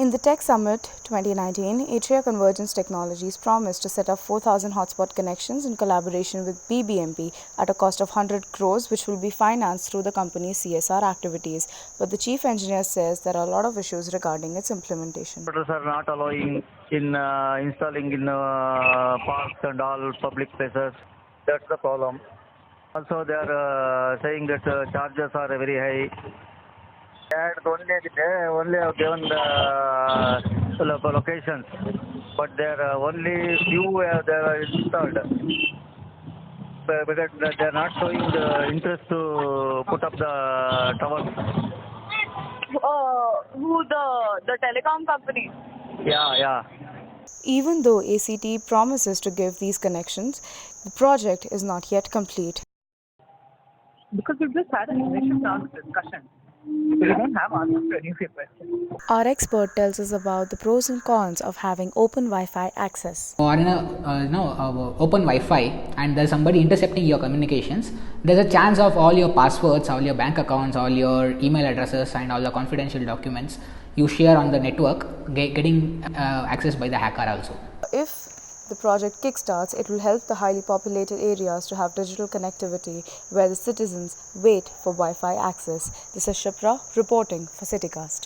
In the Tech Summit 2019, ATRIA Convergence Technologies promised to set up 4,000 hotspot connections in collaboration with BBMP at a cost of 100 crores, which will be financed through the company's CSR activities. But the chief engineer says there are a lot of issues regarding its implementation. Operators are not allowing in installing in parks and all public places. That's the problem. Also, they are saying that charges are very high. Only have given the locations, but there are only few they are installed. Because they are not showing the interest to put up the towers. Who the telecom company? Yeah. Even though ACT promises to give these connections, the project is not yet complete. Because we just had an initial round of discussion. So we don't have answers to any of your questions. Our expert tells us about the pros and cons of having open Wi-Fi access. Or in open Wi-Fi, and there's somebody intercepting your communications, there's a chance of all your passwords, all your bank accounts, all your email addresses and all the confidential documents you share on the network getting accessed by the hacker also. If the project kickstarts, it will help the highly populated areas to have digital connectivity where the citizens wait for Wi-Fi access. This is Shipra reporting for CityCast.